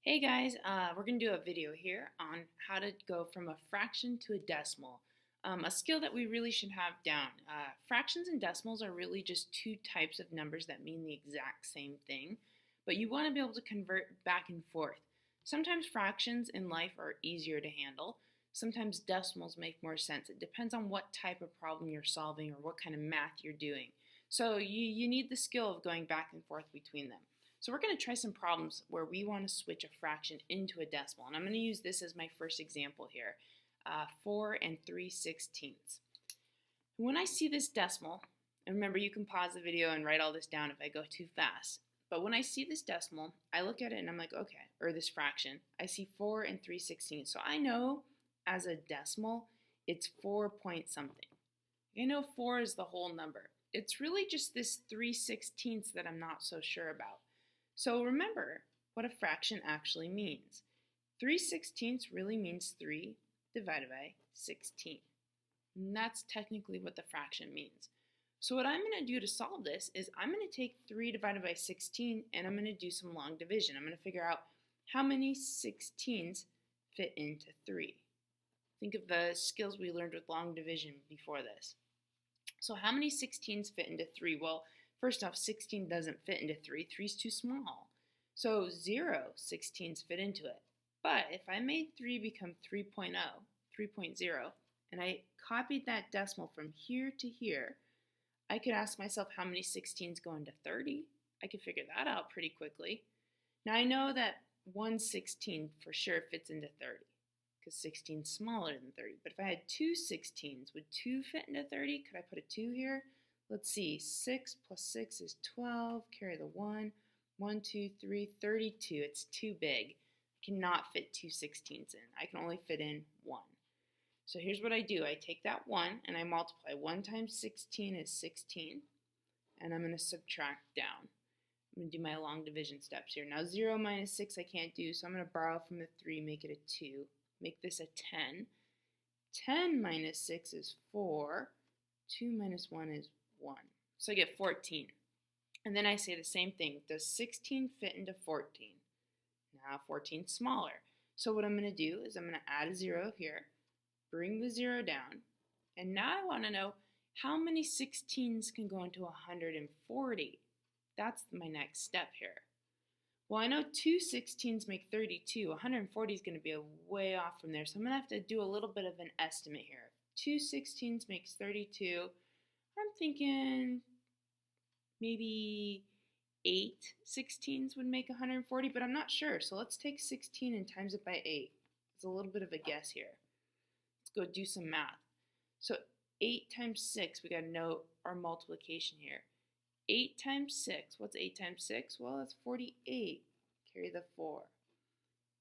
Hey guys, we're going to do a video here on how to go from a fraction to a decimal, a skill that we really should have down. Fractions and decimals are really just two types of numbers that mean the exact same thing, but you want to be able to convert back and forth. Sometimes fractions in life are easier to handle. Sometimes decimals make more sense. It depends on what type of problem you're solving or what kind of math you're doing. So you need the skill of going back and forth between them. So we're going to try some problems where we want to switch a fraction into a decimal. And I'm going to use this as my first example here, 4 and 3/16. When I see this decimal, and remember you can pause the video and write all this down if I go too fast. But when I see this decimal, I look at it and I'm like, okay, or this fraction, I see 4 and 3/16. So I know as a decimal, it's 4 point something. I know 4 is the whole number. It's really just this 3/16 that I'm not so sure about. So remember what a fraction actually means. 3/16 really means 3 divided by 16. And that's technically what the fraction means. So what I'm going to do to solve this is I'm going to take 3 divided by 16 and I'm going to do some long division. I'm going to figure out how many 16s fit into 3. Think of the skills we learned with long division before this. So how many 16s fit into 3? Well, first off, 16 doesn't fit into 3. 3 is too small. So 0 16s fit into it. But if I made 3 become 3.0, and I copied that decimal from here to here, I could ask myself how many 16s go into 30. I could figure that out pretty quickly. Now I know that 1/16 for sure fits into 30 because 16 is smaller than 30. But if I had 2 16s, would 2 fit into 30? Could I put a 2 here? Let's see, 6 plus 6 is 12, carry the 1, 1, 2, 3, 32. It's too big. I cannot fit 2 16s in. I can only fit in 1. So here's what I do. I take that 1 and I multiply. 1 times 16 is 16, and I'm going to subtract down. I'm going to do my long division steps here. Now 0 minus 6 I can't do, so I'm going to borrow from the 3, make it a 2. Make this a 10. 10 minus 6 is 4. 2 minus 1 is 1. So I get 14. And then I say the same thing. Does 16 fit into 14? Now 14 is smaller. So what I'm going to do is I'm going to add a 0 here, bring the 0 down, and now I want to know how many 16s can go into 140. That's my next step here. Well, I know 2 16s make 32. 140 is going to be a way off from there, so I'm going to have to do a little bit of an estimate here. 2 16s makes 32. I'm thinking maybe 8 16s would make 140, but I'm not sure. So let's take 16 and times it by 8. It's a little bit of a guess here. Let's go do some math. So 8 times 6, we got to know our multiplication here. 8 times 6, what's 8 times 6? Well, that's 48. Carry the 4.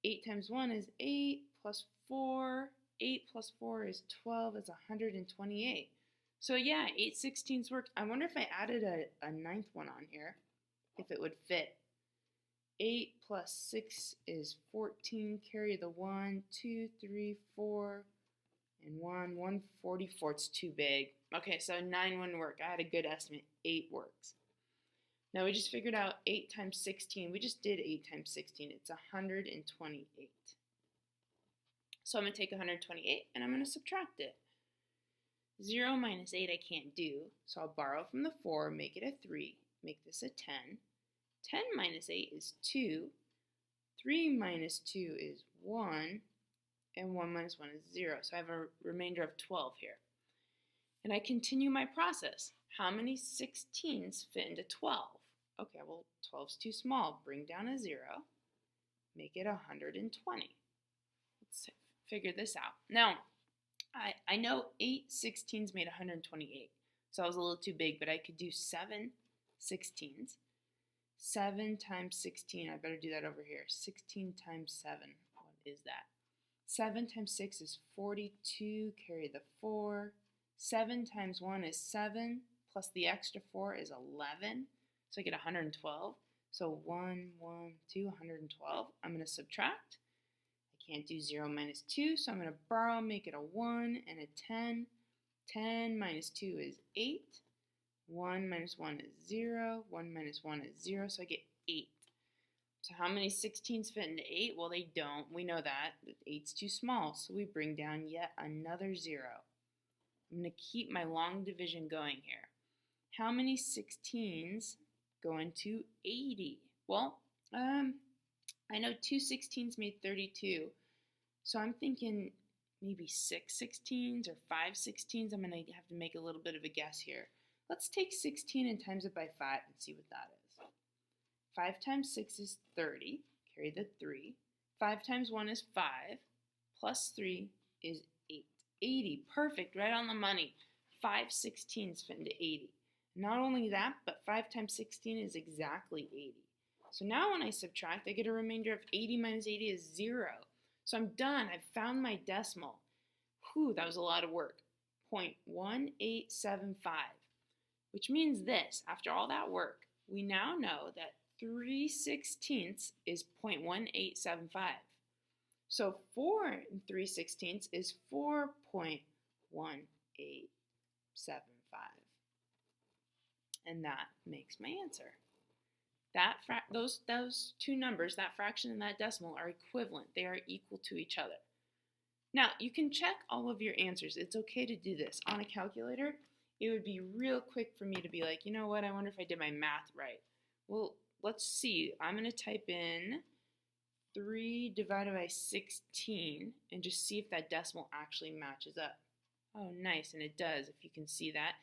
8 times 1 is 8 plus 4. 8 plus 4 is 12. It's 128. So yeah, 8 16s worked. I wonder if I added a ninth one on here, if it would fit. 8 plus 6 is 14. Carry the 1, 2, 3, 4, and 1. 144. It's too big. Okay, so 9 wouldn't work. I had a good estimate. 8 works. Now we just figured out 8 times 16. We just did 8 times 16. It's 128. So I'm going to take 128 and I'm going to subtract it. 0 minus 8 I can't do, so I'll borrow from the 4, make it a 3, make this a 10. 10 minus 8 is 2. 3 minus 2 is 1. And 1 minus 1 is 0. So I have a remainder of 12 here. And I continue my process. How many 16s fit into 12? Okay, well, 12 is too small. Bring down a 0. Make it 120. Let's figure this out. Now, I know 8 16s made 128. So I was a little too big, but I could do 7 16s. 7 times 16, I better do that over here. 16 times 7, what is that? 7 times 6 is 42, carry the 4. 7 times 1 is 7, plus the extra 4 is 11. So I get 112. So 1, 1, 2, 112. I'm going to subtract. I can't do 0 minus 2, so I'm going to borrow, make it a 1 and a 10. 10 minus 2 is 8. 1 minus 1 is 0. 1 minus 1 is 0, so I get 8. So how many 16s fit into 8? Well, they don't. We know that. 8's too small, so we bring down yet another 0. I'm going to keep my long division going here. How many 16s go into 80? Well, I know 2 16s made 32, so I'm thinking maybe 6 16s or 5 16s. I'm going to have to make a little bit of a guess here. Let's take 16 and times it by 5 and see what that is. 5 times 6 is 30. Carry the 3. 5 times 1 is 5. Plus 3 is 8. 80. Perfect. Right on the money. 5 16s fit into 80. Not only that, but 5 times 16 is exactly 80. So now when I subtract, I get a remainder of 80 minus 80 is 0. So I'm done. I've found my decimal. Whew, that was a lot of work. 0.1875. Which means this. After all that work, we now know that 3/16 is 0.1875. So 4 3/16 is 4.1875. And that makes my answer. Those two numbers, that fraction and that decimal, are equivalent. They are equal to each other. Now, you can check all of your answers. It's okay to do this. On a calculator, it would be real quick for me to be like, you know what, I wonder if I did my math right. Well, let's see. I'm going to type in 3 divided by 16 and just see if that decimal actually matches up. Oh, nice, and it does, if you can see that.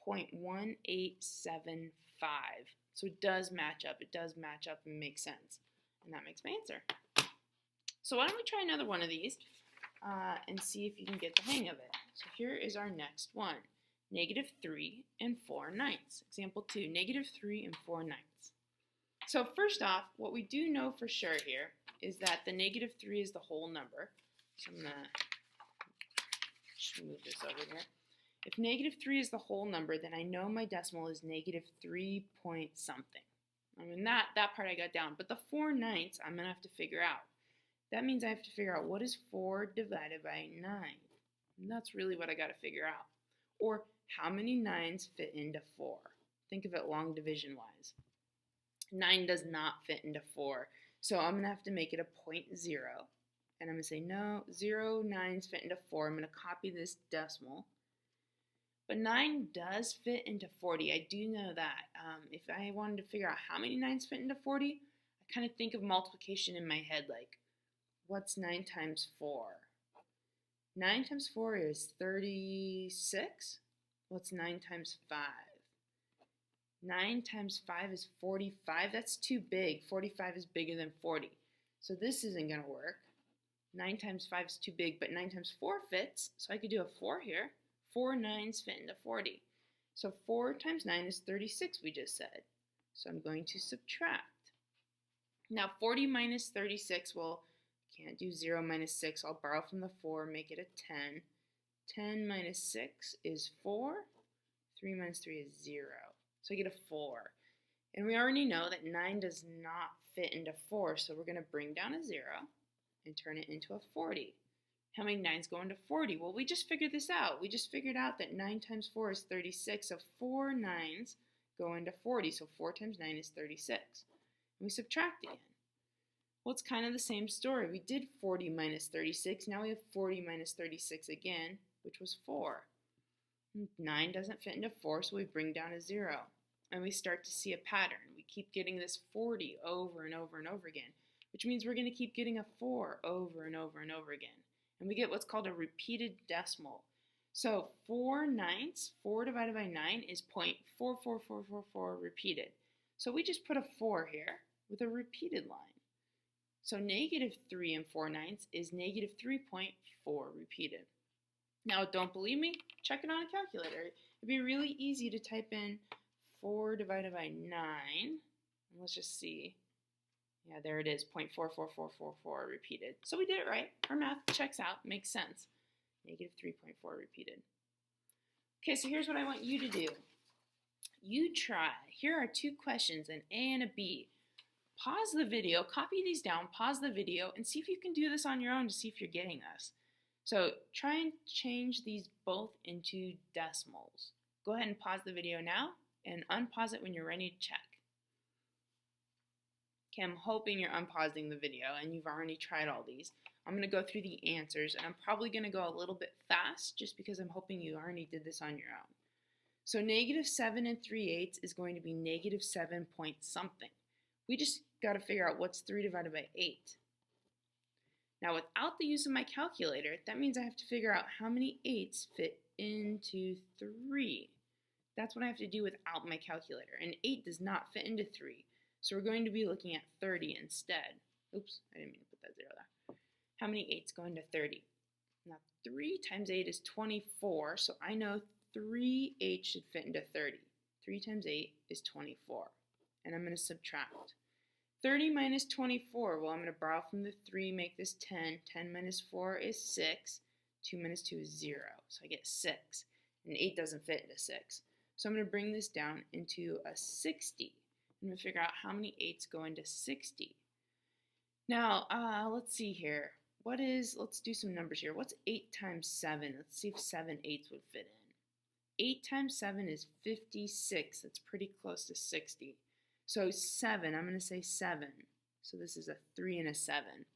0.1875. So it does match up. It does match up and make sense. And that makes my answer. So why don't we try another one of these and see if you can get the hang of it. So here is our next one. -3 and 4/9. Example 2, -3 and 4/9. So first off, what we do know for sure here is that the -3 is the whole number. So I'm going to move this over here. If -3 is the whole number, then I know my decimal is -3 point something. I mean, that part I got down. But the 4/9 I'm going to have to figure out. That means I have to figure out what is 4 divided by 9. And that's really what I got to figure out. Or how many 9s fit into 4? Think of it long division wise. 9 does not fit into 4. So I'm going to have to make it a 0.0. And I'm going to say, no, 0 9s fit into 4. I'm going to copy this decimal. But 9 does fit into 40. I do know that. If I wanted to figure out how many 9s fit into 40, I kind of think of multiplication in my head like, what's 9 times 4? 9 times 4 is 36. What's 9 times 5? 9 times 5 is 45. That's too big. 45 is bigger than 40. So this isn't going to work. 9 times 5 is too big, but 9 times 4 fits. So I could do a 4 here. 4 9s fit into 40. So 4 times 9 is 36, we just said. So I'm going to subtract. Now 40 minus 36, well, can't do 0 minus 6. I'll borrow from the 4, make it a 10. 10 minus 6 is 4. 3 minus 3 is 0. So I get a 4. And we already know that 9 does not fit into 4, so we're going to bring down a 0 and turn it into a 40. How many 9s go into 40? Well, we just figured this out. We just figured out that 9 times 4 is 36, so 4 9s go into 40, so 4 times 9 is 36. And we subtract again. Well, it's kind of the same story. We did 40 minus 36. Now we have 40 minus 36 again, which was 4. 9 doesn't fit into 4, so we bring down a 0. And we start to see a pattern. We keep getting this 40 over and over and over again, which means we're going to keep getting a 4 over and over and over again. And we get what's called a repeated decimal. So 4 9s, 4 divided by 9 is 0.44444 repeated. So we just put a 4 here with a repeated line. So -3 and 4 9s is -3.4 repeated. Now, don't believe me? Check it on a calculator. It'd be really easy to type in 4 divided by 9. And let's just see. Yeah, there it is, 0.44444 repeated. So we did it right. Our math checks out, makes sense. -3.4 repeated. Okay, so here's what I want you to do. You try. Here are 2 questions, an A and a B. Pause the video, copy these down, pause the video, and see if you can do this on your own to see if you're getting this. So try and change these both into decimals. Go ahead and pause the video now and unpause it when you're ready to check. Okay, I'm hoping you're unpausing the video and you've already tried all these. I'm going to go through the answers, and I'm probably going to go a little bit fast just because I'm hoping you already did this on your own. So negative 7 and 3/8 is going to be negative 7 point something. We just got to figure out what's 3 divided by 8. Now without the use of my calculator, that means I have to figure out how many 8s fit into 3. That's what I have to do without my calculator, and 8 does not fit into 3. So we're going to be looking at 30 instead. Oops, I didn't mean to put that 0 there. How many 8s go into 30? Now 3 times 8 is 24, so I know 3 8 should fit into 30. 3 times 8 is 24, and I'm going to subtract. 30 minus 24, well, I'm going to borrow from the 3, make this 10. 10 minus 4 is 6. 2 minus 2 is 0, so I get 6. And 8 doesn't fit into 6. So I'm going to bring this down into a 60. I'm going to figure out how many 8s go into 60. Now, let's see here. Let's do some numbers here. What's 8 times 7? Let's see if 7 8s would fit in. 8 times 7 is 56. That's pretty close to 60. So 7, I'm going to say 7. So this is a 3 and a 7.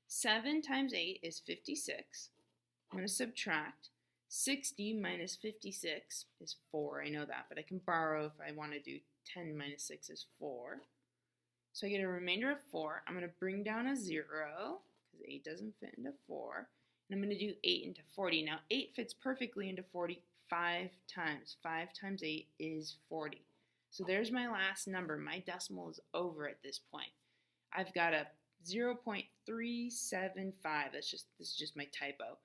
7 times 8 is 56. I'm going to subtract. 60 minus 56 is 4. I know that, but I can borrow if I want to do 10 minus 6 is 4. So I get a remainder of 4. I'm going to bring down a 0 because 8 doesn't fit into 4. And I'm going to do 8 into 40. Now 8 fits perfectly into 40 5 times. 5 times 8 is 40. So there's my last number. My decimal is over at this point. I've got a 0.375. This is just my typo.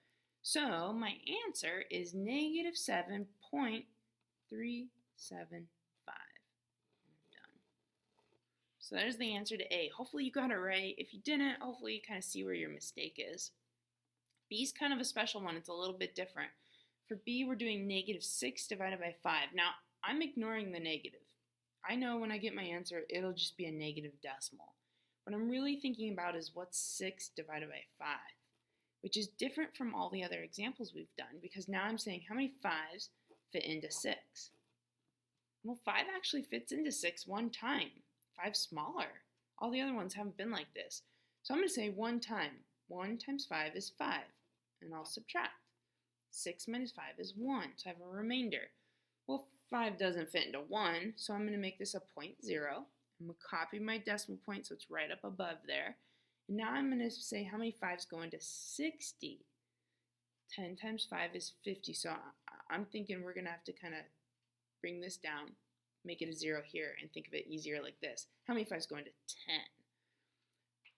So my answer is negative 7.375. Done. So there's the answer to A. Hopefully you got it right. If you didn't, hopefully you kind of see where your mistake is. B is kind of a special one. It's a little bit different. For B, we're doing negative 6 divided by 5. Now, I'm ignoring the negative. I know when I get my answer, it'll just be a negative decimal. What I'm really thinking about is what's 6 divided by 5, which is different from all the other examples we've done, because now I'm saying how many 5s fit into 6? Well, 5 actually fits into 6 one time. 5's smaller. All the other ones haven't been like this. So I'm going to say one time. 1 times 5 is 5, and I'll subtract. 6 minus 5 is 1, so I have a remainder. Well, 5 doesn't fit into 1, so I'm going to make this a 0.0. I'm going to copy my decimal point so it's right up above there. And now I'm going to say how many 5s go into 60. 10 times 5 is 50, so I'm thinking we're going to have to kind of bring this down, make it a 0 here, and think of it easier like this. How many 5s go into 10?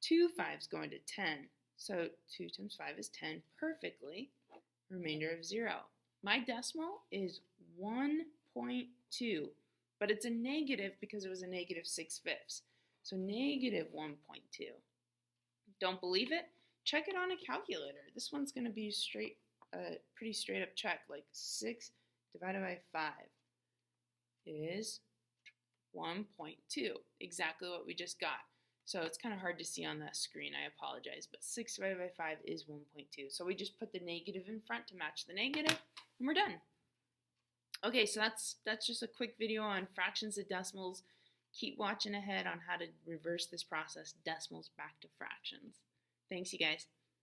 2 5s go into 10, so 2 times 5 is 10 perfectly. Remainder of 0. My decimal is 1.2, but it's a negative because it was a negative 6/5. So negative 1.2. Don't believe it? Check it on a calculator. This one's going to be pretty straight up check. Like 6 divided by 5 is 1.2. Exactly what we just got. So it's kind of hard to see on that screen. I apologize. But 6 divided by 5 is 1.2. So we just put the negative in front to match the negative, and we're done. Okay, so that's just a quick video on fractions to decimals. Keep watching ahead on how to reverse this process, decimals back to fractions. Thanks, you guys.